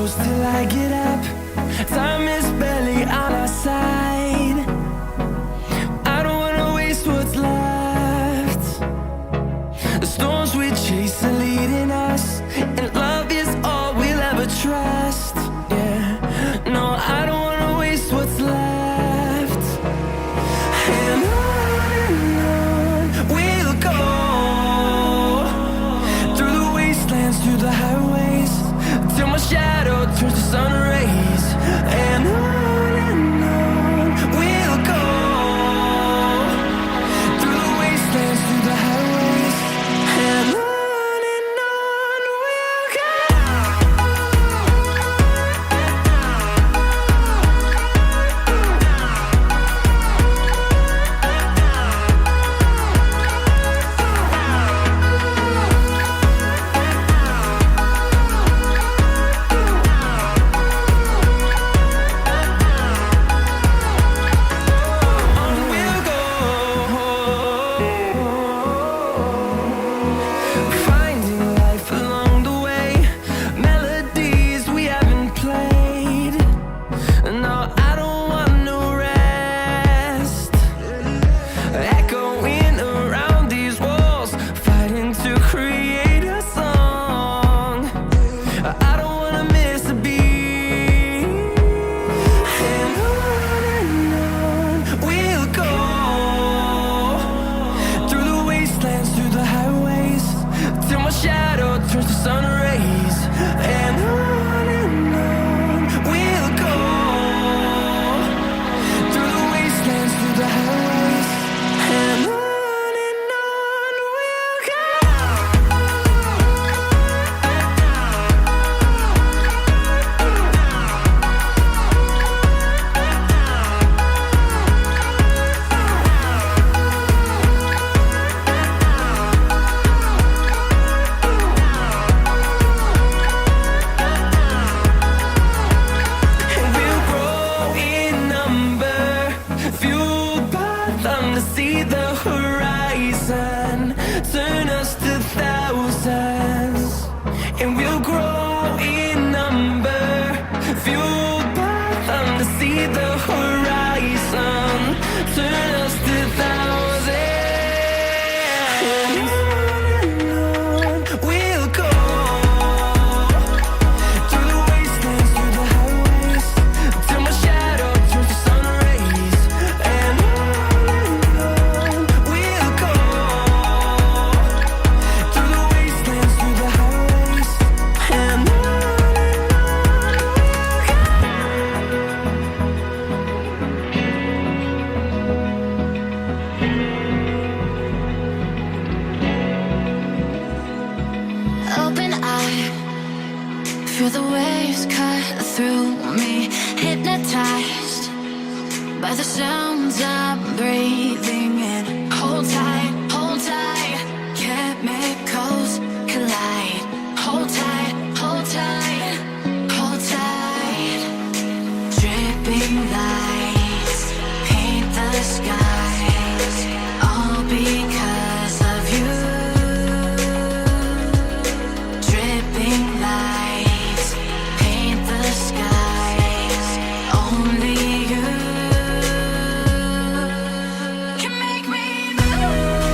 close till I get up. Time is barely on our side. I don't wanna waste what's left. The storms we chase are leading us, and love is all we'll ever trust. Yeah, no, I don't wanna waste what's left. And on we'll go, through the wastelands, through the highways, till my shadow turns to sun rays. And on we'll go, through the wastelands, through the highways, and on we'll go. Finding life along the way, melodies we haven't played. No, I don't want no rest. Echoing around these walls, fighting to create a song. I don't wanna miss a beat. And on we'll go, through the wastelands, through the highways, till my shadow turns to sun rays. And on we'll go, through the wastelands, through the highways, and on we'll go. And we'll grow in number, fueled by them to see the horizon, turn us to thousands. And we'll grow in number, fueled by them to see the horizon, turn us to thousands. And on we'll go, through the wastelands, through the highways, till my shadow turns to sun rays. And on we'll go, through the wastelands, through the highways, and on we'll go. Open eye, feel the waves cut through me, hypnotized by the sounds I'm breathing in. Hold tight, chemicals collide. Hold tight, hold tight, hold tight. Dripping lights paint the skies, all because of you. Dripping lights paint the skies, only you can make me move.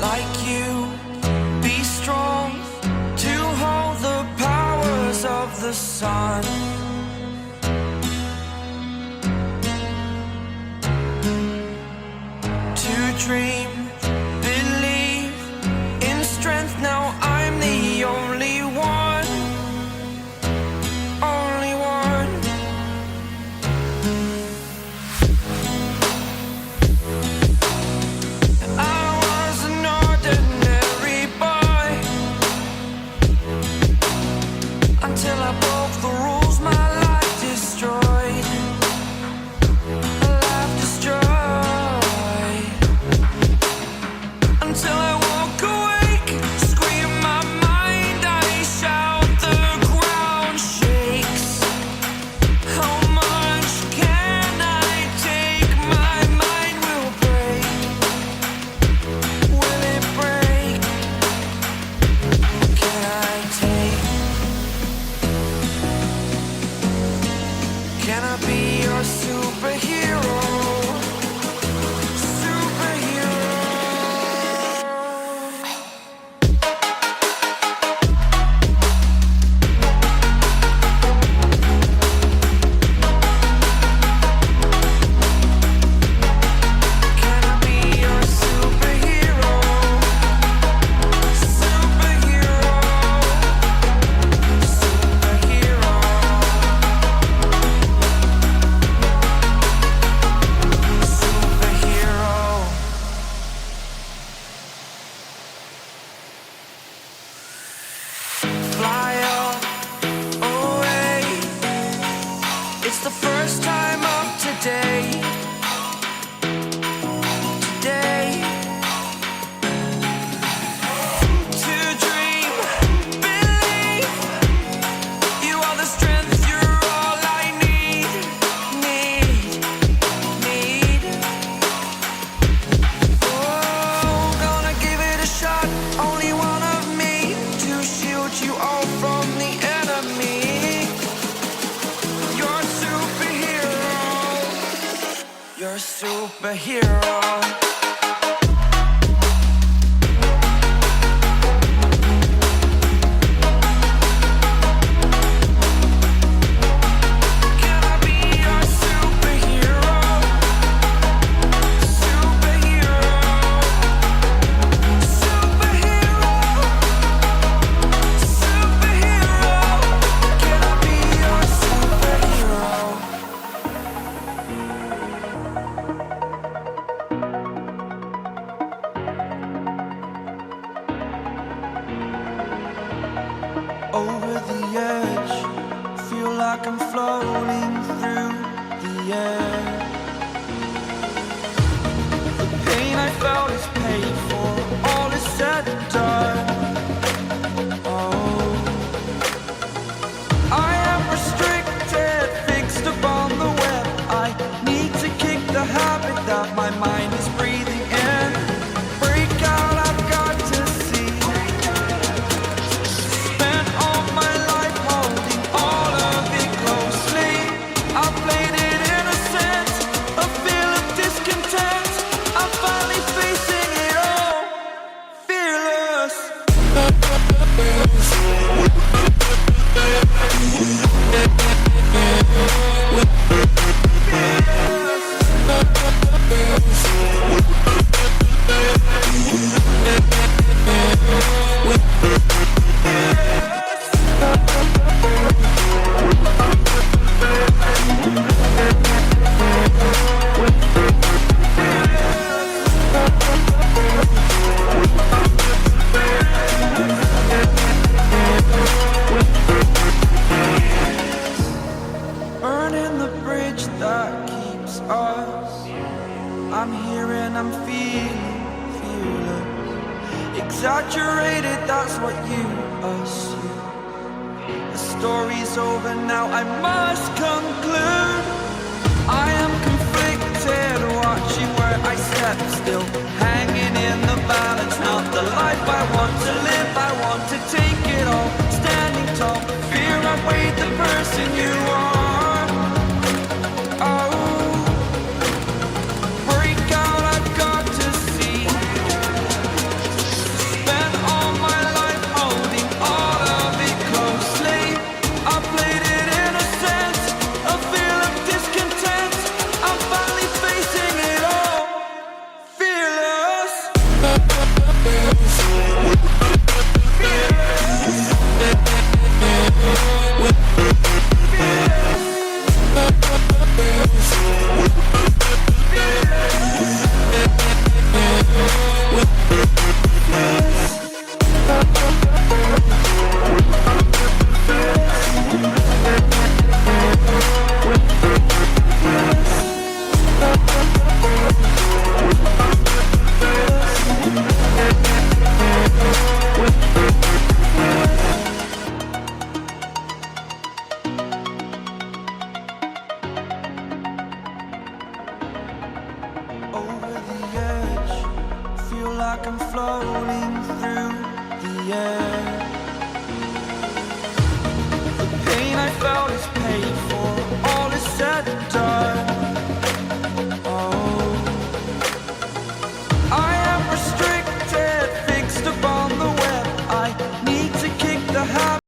like you. Be strong to hold the powers of the sun. To dream, believe in strength. Now I'm the only one, only one. I was an ordinary boy until I broke the rules. My life destroyed, life destroyed. Until I walk awake, scream my mind, I shout, the ground shakes. How much can I take? My mind will break. Will it break? Can I take? Can I be your superhero? Superhero. Can I be your superhero? Superhero. Superhero. Superhero. Fly up away. It's the first time of today. Today. To dream, believe. You are the strength, you're all I need. Need. Oh, gonna give it a shot. Only one of me to shield you all from the enemy. You're a superhero. You're a superhero. Can I be your superhero? Superhero. Superhero. Superhero. Can I be your superhero? Over the edge, feel like I'm floating through the air. The pain I felt is paid for, all is said and done. Oh, I am restricted, fixed upon the web. I need to kick the habit that my mind is breathing in. Break out, I've got to see. Spent all my life holding all of it closely. I played it innocent, a feel of discontent. I'm finally facing it all, fearless. Burning the bridge that keeps us. I'm here and I'm feeling fearless. Exaggerated, that's what you assume. The story's over now, I must conclude. I am conflicted, watching where I step still, hanging in the balance. Not the life I want to live, I want to take it all. Standing tall, fear I weighed the person you are. Oh, break out, I've got to see. like I'm floating through the air. The pain I felt